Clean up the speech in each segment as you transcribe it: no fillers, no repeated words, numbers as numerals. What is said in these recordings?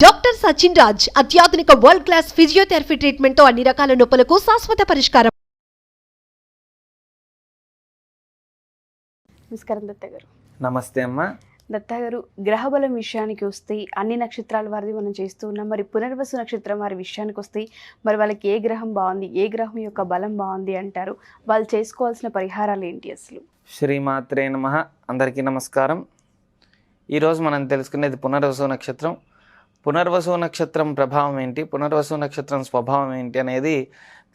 Doctor Sachin Raj అత్యాధునిక world class physiotherapy treatment తో అన్ని రకాల నొప్పులకు శాశ్వత పరిష్కారం. నమస్కారం దత్త గారు. నమస్తే అమ్మ. దత్త గారు, గ్రహబలం విషయానికి వస్తే అన్ని నక్షత్రాల వారిది మనం చేస్తూ ఉన్నాం. మరి పునర్వసు నక్షత్రం వారి విషయానికి వస్తే మరి వాళ్ళకి ఏ గ్రహం బాగుంది, ఏ గ్రహం యొక్క బలం బాగుంది అంటారు? వాళ్ళు చేసుకోవాల్సిన పరిహారాలు ఏంటి అసలు? శ్రీమాత్రే నమః. అందరికీ నమస్కారం. ఈరోజు మనం తెలుసుకునేది పునర్వసు నక్షత్రం. పునర్వసు నక్షత్రం ప్రభావం ఏంటి, పునర్వసు నక్షత్రం స్వభావం ఏంటి అనేది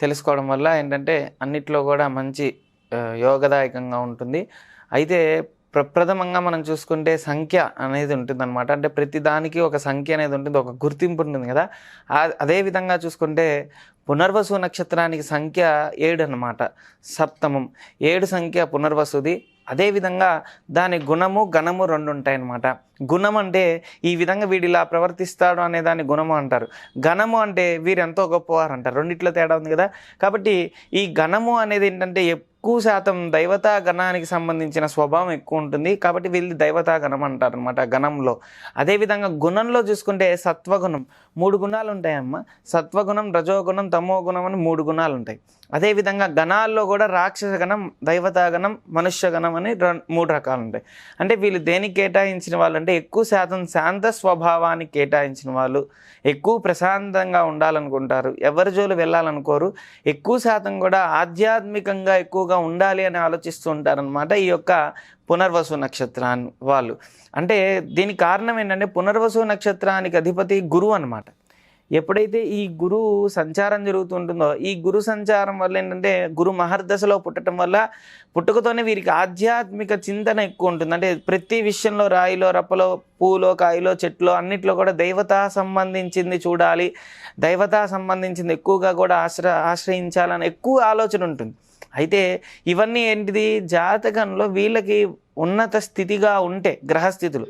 తెలుసుకోవడం వల్ల ఏంటంటే అన్నిట్లో కూడా మంచి యోగదాయకంగా ఉంటుంది. అయితే ప్రప్రథమంగా మనం చూసుకుంటే సంఖ్య అనేది ఉంటుందన్నమాట. అంటే ప్రతి దానికి ఒక సంఖ్య అనేది ఉంటుంది, ఒక గుర్తింపు ఉంటుంది కదా. అదేవిధంగా చూసుకుంటే పునర్వసు నక్షత్రానికి సంఖ్య 7 అన్నమాట. సప్తమం 7 సంఖ్య పునర్వసుది. అదేవిధంగా దాని గుణము గణము 2 ఉంటాయన్నమాట. గుణం అంటే ఈ విధంగా వీడు ఇలా ప్రవర్తిస్తాడు అనే దాన్ని గుణము అంటారు. గణము అంటే వీరు ఎంతో గొప్పవారు అంటారు. రెండిట్లో తేడా ఉంది కదా. కాబట్టి ఈ గణము అనేది ఏంటంటే ఎక్కువ శాతం దైవతా గణానికి సంబంధించిన స్వభావం ఎక్కువ ఉంటుంది. కాబట్టి వీళ్ళు దైవతా గణం అంటారు అనమాట గణంలో. అదేవిధంగా గుణంలో చూసుకుంటే సత్వగుణం 3 గుణాలు ఉంటాయమ్మ. సత్వగుణం, రజోగుణం, తమో గుణం అని 3 గుణాలు ఉంటాయి. అదేవిధంగా గణాల్లో కూడా రాక్షస గణం, దైవతా గణం, మనుష్య గణం అని 3 రకాలు ఉంటాయి. అంటే వీళ్ళు దేనికి కేటాయించిన వాళ్ళు అంటే ఎక్కువ శాతం శాంత స్వభావానికి కేటాయించిన వాళ్ళు, ఎక్కువ ప్రశాంతంగా ఉండాలనుకుంటారు, ఎవరి జోలు వెళ్ళాలనుకోరు, ఎక్కువ శాతం కూడా ఆధ్యాత్మికంగా ఎక్కువగా ఉండాలి అని ఆలోచిస్తూ ఉంటారనమాట ఈ యొక్క పునర్వసు నక్షత్రాన్ని వాళ్ళు. అంటే దీనికి కారణం ఏంటంటే పునర్వసు నక్షత్రానికి అధిపతి గురువు అనమాట. ఎప్పుడైతే ఈ గురువు సంచారం జరుగుతుంటుందో ఈ గురు సంచారం వల్ల ఏంటంటే గురు మహర్దశలో పుట్టడం వల్ల పుట్టుకతోనే వీరికి ఆధ్యాత్మిక చింతన ఎక్కువ ఉంటుంది. అంటే ప్రతి విషయంలో రాయిలో, రప్పలో, పూలో, కాయలో, చెట్లో అన్నిట్లో కూడా దైవతా సంబంధించింది చూడాలి, దైవతా సంబంధించింది ఎక్కువగా కూడా ఆశ్రయించాలని ఎక్కువ ఆలోచన ఉంటుంది. అయితే ఇవన్నీ ఏంటిది, జాతకంలో వీళ్ళకి ఉన్నత స్థితిగా ఉంటే గ్రహస్థితులు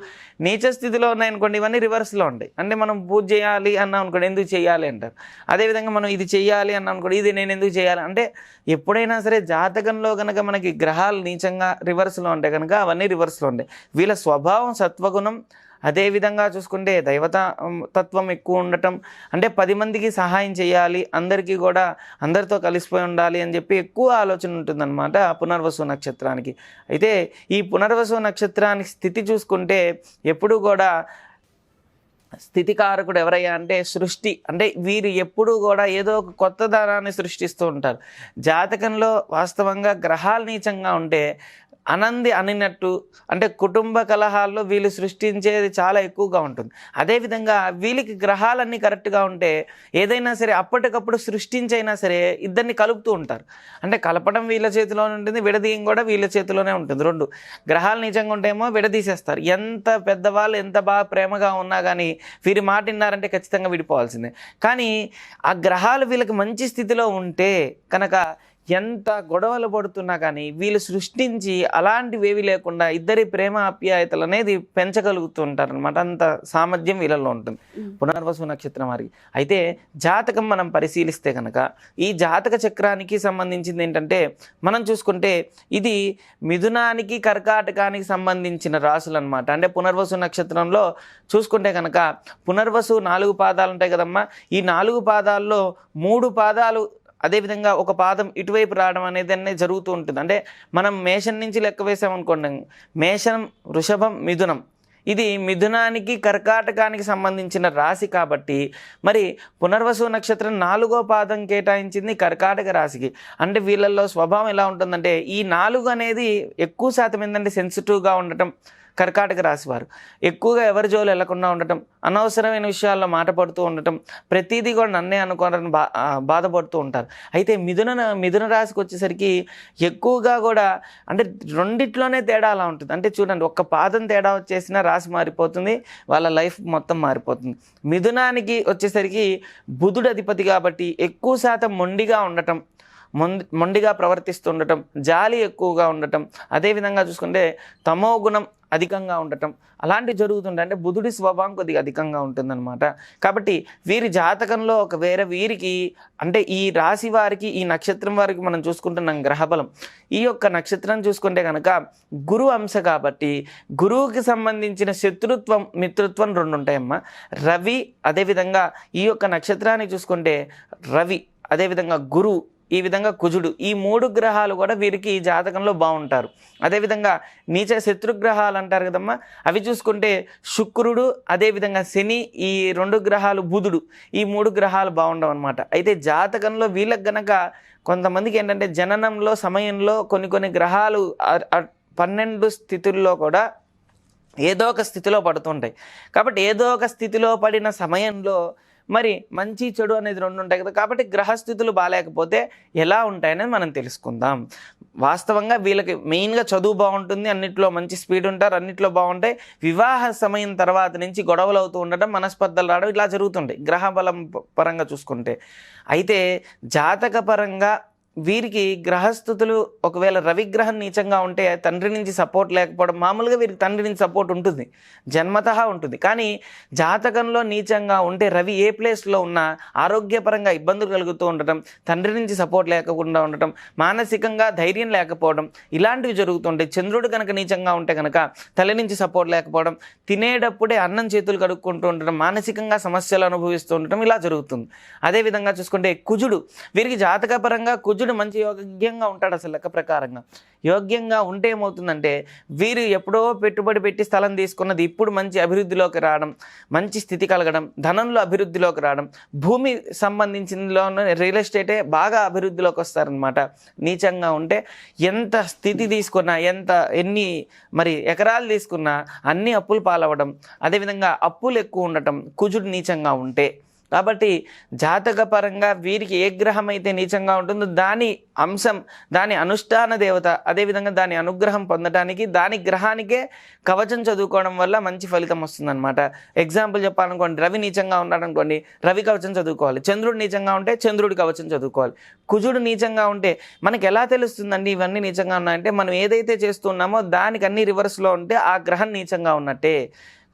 నీచ స్థితిలో ఉన్నాయనుకోండి ఇవన్నీ రివర్స్లో ఉంటాయి. అంటే మనం పూజ చేయాలి అన్నాం అనుకోండి, ఎందుకు చేయాలి అంటారు. అదేవిధంగా మనం ఇది చేయాలి అన్నాం అనుకోండి, ఇది నేను ఎందుకు చేయాలి అంటే ఎప్పుడైనా సరే జాతకంలో కనుక మనకి గ్రహాలు నీచంగా రివర్స్లో ఉంటాయి కనుక అవన్నీ రివర్స్లో ఉంటాయి. వీళ్ళ స్వభావం సత్వగుణం. అదేవిధంగా చూసుకుంటే దైవతా తత్వం ఎక్కువ ఉండటం, అంటే 10 మందికి సహాయం చేయాలి, అందరికీ కూడా అందరితో కలిసిపోయి ఉండాలి అని చెప్పి ఎక్కువ ఆలోచన ఉంటుందన్నమాట పునర్వసు నక్షత్రానికి. అయితే ఈ పునర్వసు నక్షత్రానికి స్థితి చూసుకుంటే ఎప్పుడు కూడా స్థితికారకుడు ఎవరయ్యా అంటే సృష్టి. అంటే వీరు ఎప్పుడూ కూడా ఏదో ఒక కొత్త దానాన్ని సృష్టిస్తూ ఉంటారు. జాతకంలో వాస్తవంగా గ్రహాలు నీచంగా ఉంటే అనంది అనినట్టు అంటే కుటుంబ కలహాల్లో వీళ్ళు సృష్టించేది చాలా ఎక్కువగా ఉంటుంది. అదేవిధంగా వీళ్ళకి గ్రహాలన్నీ కరెక్ట్గా ఉంటే ఏదైనా సరే అప్పటికప్పుడు సృష్టించైనా సరే ఇద్దరిని కలుపుతూ ఉంటారు. అంటే కలపడం వీళ్ళ చేతిలోనే ఉంటుంది, విడదీయం కూడా వీళ్ళ చేతిలోనే ఉంటుంది. 2 గ్రహాలు నిజంగా ఉంటేమో విడదీసేస్తారు. ఎంత పెద్దవాళ్ళు ఎంత బాగా ప్రేమగా ఉన్నా కానీ వీరి మాట విన్నారంటే ఖచ్చితంగా విడిపోవాల్సిందే. కానీ ఆ గ్రహాలు వీళ్ళకి మంచి స్థితిలో ఉంటే కనుక ఎంత గొడవలు పడుతున్నా కానీ వీళ్ళు సృష్టించి అలాంటివేవి లేకుండా ఇద్దరి ప్రేమ ఆప్యాయతలు అనేది పెంచగలుగుతుంటారనమాట. అంత సామర్థ్యం వీళ్ళలో ఉంటుంది పునర్వసు నక్షత్రం వారికి. అయితే జాతకం మనం పరిశీలిస్తే కనుక ఈ జాతక చక్రానికి సంబంధించింది ఏంటంటే మనం చూసుకుంటే ఇది మిథునానికి కర్కాటకానికి సంబంధించిన రాసులు అనమాట. అంటే పునర్వసు నక్షత్రంలో చూసుకుంటే కనుక పునర్వసు 4 పాదాలు ఉంటాయి కదమ్మా. ఈ 4 పాదాల్లో 3 పాదాలు అదేవిధంగా ఒక పాదం ఇటువైపు రావడం అనేది జరుగుతూ ఉంటుంది. అంటే మనం మేషం నుంచి లెక్క వేసామనుకోండి, మేషం, వృషభం, మిథునం, ఇది మిథునానికి కర్కాటకానికి సంబంధించిన రాశి కాబట్టి మరి పునర్వసు నక్షత్రం 4వ పాదం కేటాయించింది కర్కాటక రాశికి. అంటే వీళ్ళల్లో స్వభావం ఎలా ఉంటుందంటే ఈ 4 అనేది ఎక్కువ శాతం ఏంటంటే సెన్సిటివ్గా ఉండటం, కర్కాటక రాశి వారు ఎక్కువగా ఎవరి జోలు వెళ్లకుండా ఉండటం, అనవసరమైన విషయాల్లో మాట పడుతూ ఉండటం, ప్రతిదీ కూడా నన్నే అనుకోవడానికి బాధపడుతూ ఉంటారు. అయితే మిథున రాశికి వచ్చేసరికి ఎక్కువగా కూడా అంటే రెండిట్లోనే తేడా అలా ఉంటుంది. అంటే చూడండి, ఒక్క పాదం తేడా వచ్చేసినా రాశి మారిపోతుంది, వాళ్ళ లైఫ్ మొత్తం మారిపోతుంది. మిథునానికి వచ్చేసరికి బుధుడు అధిపతి కాబట్టి ఎక్కువ శాతం మొండిగా ఉండటం, మొండిగా ప్రవర్తిస్తుండటం, జాలి ఎక్కువగా ఉండటం, అదేవిధంగా చూసుకుంటే తమో గుణం అధికంగా ఉండటం అలాంటివి జరుగుతుంటాయి. అంటే బుధుడి స్వభావం కొద్దిగా అధికంగా ఉంటుందన్నమాట. కాబట్టి వీరి జాతకంలో ఒక వేరే వీరికి అంటే ఈ రాశి వారికి ఈ నక్షత్రం వారికి మనం చూసుకుంటున్నాం గ్రహబలం. ఈ యొక్క నక్షత్రం చూసుకుంటే కనుక గురు అంశ కాబట్టి గురువుకి సంబంధించిన శత్రుత్వం మిత్రుత్వం 2 ఉంటాయమ్మా. రవి అదేవిధంగా ఈ యొక్క నక్షత్రాన్ని చూసుకుంటే రవి అదేవిధంగా గురు ఈ విధంగా కుజుడు ఈ 3 గ్రహాలు కూడా వీరికి ఈ జాతకంలో బాగుంటారు. అదేవిధంగా నీచ శత్రుగ్రహాలు అంటారు కదమ్మా, అవి చూసుకుంటే శుక్రుడు అదేవిధంగా శని ఈ 2 గ్రహాలు బుధుడు ఈ 3 గ్రహాలు బాగుండవు అనమాట. అయితే జాతకంలో వీళ్ళకి గనక కొంతమందికి ఏంటంటే జననంలో సమయంలో కొన్ని గ్రహాలు 12 స్థితుల్లో కూడా ఏదో ఒక స్థితిలో పడుతుంటాయి. కాబట్టి ఏదో ఒక స్థితిలో పడిన సమయంలో మరి మంచి చెడు అనేది 2 ఉంటాయి కదా. కాబట్టి గ్రహస్థితులు బాగాలేకపోతే ఎలా ఉంటాయనేది మనం తెలుసుకుందాం. వాస్తవంగా వీళ్ళకి మెయిన్గా చదువు బాగుంటుంది, అన్నిట్లో మంచి స్పీడ్ ఉంటారు, అన్నిట్లో బాగుంటాయి. వివాహ సమయం తర్వాత నుంచి గొడవలు అవుతూ ఉండటం, మనస్పర్ధలు రావడం ఇలా జరుగుతుంటాయి గ్రహ బలం పరంగా చూసుకుంటే. అయితే జాతక పరంగా వీరికి గ్రహస్థితులు ఒకవేళ రవిగ్రహం నీచంగా ఉంటే తండ్రి నుంచి సపోర్ట్ లేకపోవడం, మామూలుగా వీరికి తండ్రి నుంచి సపోర్ట్ ఉంటుంది, జన్మతః ఉంటుంది. కానీ జాతకంలో నీచంగా ఉంటే రవి ఏ ప్లేస్లో ఉన్నా ఆరోగ్యపరంగా ఇబ్బందులు కలుగుతూ ఉండటం, తండ్రి నుంచి సపోర్ట్ లేకుండా ఉండటం, మానసికంగా ధైర్యం లేకపోవడం ఇలాంటివి జరుగుతుంటాయి. చంద్రుడు కనుక నీచంగా ఉంటే కనుక తల్లి నుంచి సపోర్ట్ లేకపోవడం, తినేటప్పుడే అన్నం చేతులు కడుక్కుంటూ ఉండటం, మానసికంగా సమస్యలు అనుభవిస్తూ ఉండటం ఇలా జరుగుతుంది. అదేవిధంగా చూసుకుంటే కుజుడు వీరికి జాతకపరంగా కుజుడు మంచి యోగ్యంగా ఉంటాడు. అసలు లెక్క ప్రకారంగా యోగ్యంగా ఉంటే ఏమవుతుందంటే వీరు ఎప్పుడో పెట్టుబడి పెట్టి స్థలం తీసుకున్నది ఇప్పుడు మంచి అభివృద్ధిలోకి రావడం, మంచి స్థితి కలగడం, ధనంలో అభివృద్ధిలోకి రావడం, భూమి సంబంధించినలో రియల్ ఎస్టేటే బాగా అభివృద్ధిలోకి వస్తారనమాట. నీచంగా ఉంటే ఎంత స్థితి తీసుకున్నా ఎన్ని మరి ఎకరాలు తీసుకున్నా అన్ని అప్పులు పాలవడం, అదేవిధంగా అప్పులు ఎక్కువ ఉండటం కుజుడు నీచంగా ఉంటే. కాబట్టి జాతకపరంగా వీరికి ఏ గ్రహం అయితే నీచంగా ఉంటుందో దాని అంశం, దాని అనుష్ఠాన దేవత, అదేవిధంగా దాని అనుగ్రహం పొందడానికి దాని గ్రహానికే కవచం చదువుకోవడం వల్ల మంచి ఫలితం వస్తుందన్నమాట. ఎగ్జాంపుల్ చెప్పాలనుకోండి, రవి నీచంగా ఉన్నాడు అనుకోండి, రవి కవచం చదువుకోవాలి. చంద్రుడు నీచంగా ఉంటే చంద్రుడి కవచం చదువుకోవాలి. కుజుడు నీచంగా ఉంటే మనకి ఎలా తెలుస్తుందండి ఇవన్నీ నీచంగా ఉన్నాయంటే, మనం ఏదైతే చేస్తున్నామో దానికి అన్ని రివర్స్లో ఉంటే ఆ గ్రహం నీచంగా ఉన్నట్టే.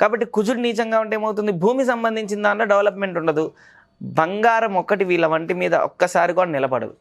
కాబట్టి కుజుడు నీచంగా ఉంటే ఏమవుతుంది, భూమి సంబంధించిన దాంట్లో డెవలప్మెంట్ ఉండదు. బంగారం ఒక్కటి వీళ్ళ వంటి మీద ఒక్కసారి కూడా నిలబడదు.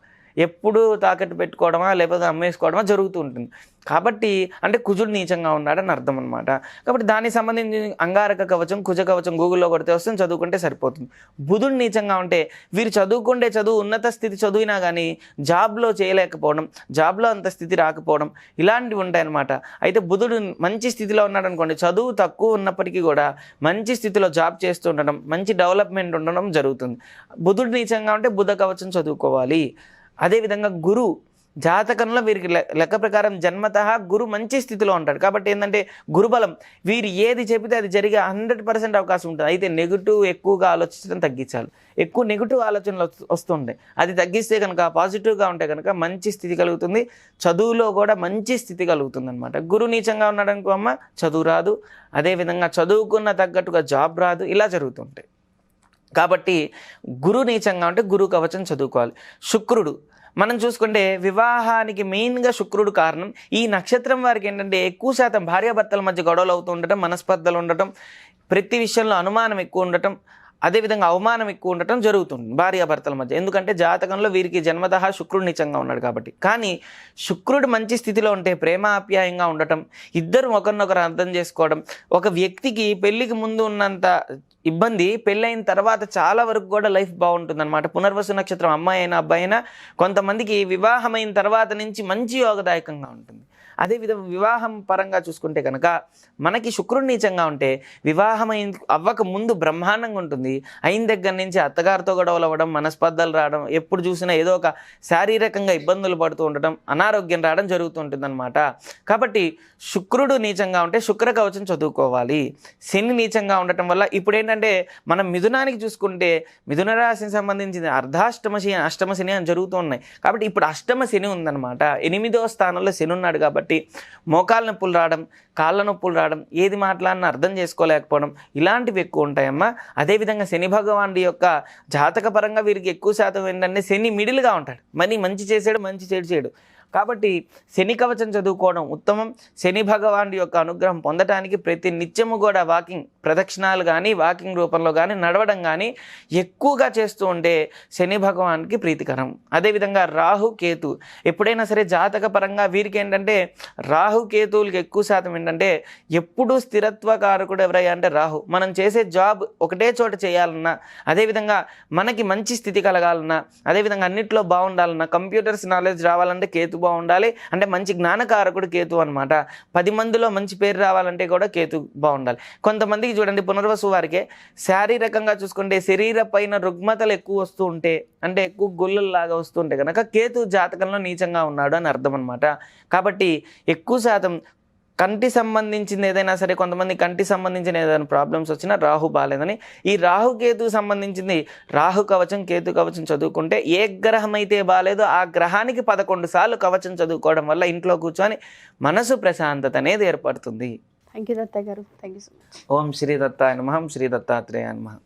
ఎప్పుడు తాకట్టు పెట్టుకోవడమా లేకపోతే అమ్మేసుకోవడమా జరుగుతూ ఉంటుంది. కాబట్టి అంటే కుజుడు నీచంగా ఉన్నాడని అర్థం అనమాట. కాబట్టి దానికి సంబంధించి అంగారక కవచం, కుజ కవచం గూగుల్లో కొడితే వస్తుంది, చదువుకుంటే సరిపోతుంది. బుధుడు నీచంగా ఉంటే వీరు చదువుకుంటే చదువు ఉన్నత స్థితి చదివినా కానీ జాబ్లో చేయలేకపోవడం, జాబ్లో అంత స్థితి రాకపోవడం ఇలాంటివి ఉంటాయన్నమాట. అయితే బుధుడు మంచి స్థితిలో ఉన్నాడు అనుకోండి, చదువు తక్కువ ఉన్నప్పటికీ కూడా మంచి స్థితిలో జాబ్ చేస్తూ ఉండడం, మంచి డెవలప్మెంట్ ఉండడం జరుగుతుంది. బుధుడు నీచంగా ఉంటే బుధ కవచం చదువుకోవాలి. అదేవిధంగా గురు జాతకంలో వీరికి లెక్క ప్రకారం జన్మతః గురు మంచి స్థితిలో ఉంటాడు. కాబట్టి ఏంటంటే గురుబలం వీరు ఏది చెబితే అది జరిగే 100% అవకాశం ఉంటుంది. అయితే నెగిటివ్ ఎక్కువగా ఆలోచించడం తగ్గించాలి. ఎక్కువ నెగిటివ్ ఆలోచనలు వస్తుంటాయి, అది తగ్గిస్తే కనుక పాజిటివ్గా ఉంటే కనుక మంచి స్థితి కలుగుతుంది. చదువులో కూడా మంచి స్థితి కలుగుతుంది అనమాట. గురు నీచంగా ఉన్నాడు అనుకో అమ్మ, చదువు రాదు, అదేవిధంగా చదువుకున్న తగ్గట్టుగా జాబ్ రాదు, ఇలా జరుగుతుంటాయి. కాబట్టి గురు నీచంగా ఉంటే గురు కవచం చదువుకోవాలి. శుక్రుడు మనం చూసుకుంటే వివాహానికి మెయిన్గా శుక్రుడు కారణం. ఈ నక్షత్రం వారికి ఏంటంటే ఎక్కువ శాతం భార్యాభర్తల మధ్య గొడవలు అవుతూ ఉండటం, మనస్పర్ధలు ఉండటం, ప్రతి విషయంలో అనుమానం ఎక్కువ ఉండటం, అదేవిధంగా అవమానం ఎక్కువ ఉండటం జరుగుతుంది భార్యాభర్తల మధ్య. ఎందుకంటే జాతకంలో వీరికి జన్మతః శుక్రుడు నీచంగా ఉన్నాడు కాబట్టి. కానీ శుక్రుడు మంచి స్థితిలో ఉంటే ప్రేమాప్యాయంగా ఉండటం, ఇద్దరు ఒకరినొకరు అర్థం చేసుకోవడం, ఒక వ్యక్తికి పెళ్ళికి ముందు ఉన్నంత ఇబ్బంది పెళ్ళైన తర్వాత చాలా వరకు కూడా లైఫ్ బాగుంటుంది అనమాట. పునర్వసు నక్షత్రం అమ్మాయి అయినా అబ్బాయి అయినా కొంతమందికి వివాహమైన తర్వాత నుంచి మంచి యోగదాయకంగా ఉంటుంది. అదేవిధంగా వివాహం పరంగా చూసుకుంటే కనుక మనకి శుక్రుడు నీచంగా ఉంటే వివాహం అవ్వక ముందు బ్రహ్మాండంగా ఉంటుంది. అయిన దగ్గర నుంచి అత్తగారితో గొడవలు అవ్వడం, మనస్పర్ధలు రావడం, ఎప్పుడు చూసినా ఏదో ఒక శారీరకంగా ఇబ్బందులు పడుతూ ఉండటం, అనారోగ్యం రావడం జరుగుతూ ఉంటుంది అనమాట. కాబట్టి శుక్రుడు నీచంగా ఉంటే శుక్ర కవచం చదువుకోవాలి. శని నీచంగా ఉండటం వల్ల ఇప్పుడు ఏంటంటే మనం మిథునానికి చూసుకుంటే మిథున రాశికి సంబంధించిన అర్ధాష్టమ శని, అష్టమ శని అని జరుగుతూ ఉన్నాయి. కాబట్టి ఇప్పుడు అష్టమ శని ఉందన్నమాట. 8వ స్థానంలో శని ఉన్నాడు కాబట్టి మోకాళ్ళ నొప్పులు రావడం, కాళ్ళ నొప్పులు రావడం, ఏది మాట్లాడినా అర్థం చేసుకోలేకపోవడం ఇలాంటివి ఎక్కువ ఉంటాయమ్మా. అదేవిధంగా శని భగవానుడి యొక్క జాతక పరంగా వీరికి ఎక్కువ శాతం ఏంటంటే శని మిడిల్గా ఉంటాడు. మరి మంచి చేసాడు, మంచి చెడు చేయడు. కాబట్టి శని కవచం చదువుకోవడం ఉత్తమం. శని భగవానుడి యొక్క అనుగ్రహం పొందడానికి ప్రతి నిత్యము కూడా వాకింగ్ ప్రదక్షిణాలు కానీ వాకింగ్ రూపంలో కానీ నడవడం కానీ ఎక్కువగా చేస్తూ ఉంటే శని భగవానికి ప్రీతికరం. అదేవిధంగా రాహు కేతు ఎప్పుడైనా సరే జాతక పరంగా వీరికి ఏంటంటే రాహు కేతువులకి ఎక్కువ శాతం ఏంటంటే ఎప్పుడూ స్థిరత్వకారకుడు ఎవరయ్యా అంటే రాహు. మనం చేసే జాబ్ ఒకటే చోట చేయాలన్నా, అదేవిధంగా మనకి మంచి స్థితి కలగాలన్నా, అదేవిధంగా అన్నిట్లో బాగుండాలన్నా, కంప్యూటర్స్ నాలెడ్జ్ రావాలంటే కేతు బాగుండాలి. అంటే మంచి జ్ఞానకారకుడు కేతు అనమాట. 10 మందిలో మంచి పేరు రావాలంటే కూడా కేతు బాగుండాలి. కొంతమందికి చూడండి పునర్వసు వారికే శారీరకంగా చూసుకుంటే శరీర పైన రుగ్మతలు ఎక్కువ వస్తూ ఉంటే, అంటే ఎక్కువ గొల్లుల్లాగా వస్తుంటే కనుక కేతు జాతకంలో నీచంగా ఉన్నాడు అని అర్థం అనమాట. కాబట్టి ఎక్కువ శాతం కంటి సంబంధించింది ఏదైనా సరే, కొంతమంది కంటి సంబంధించిన ఏదైనా ప్రాబ్లమ్స్ వచ్చినా రాహు బాగాలేదని, ఈ రాహు కేతు సంబంధించింది రాహు కవచం కేతు కవచం చదువుకుంటే ఏ గ్రహం అయితే బాగాలేదో ఆ గ్రహానికి 11 సార్లు కవచం చదువుకోవడం వల్ల ఇంట్లో కూర్చొని మనసు ప్రశాంతత అనేది ఏర్పడుతుంది. థ్యాంక్ యూ దత్త గారు. Thank you so much. ఓం శ్రీ దత్తాయ నమః. శ్రీ దత్తాత్రేయాయ నమః.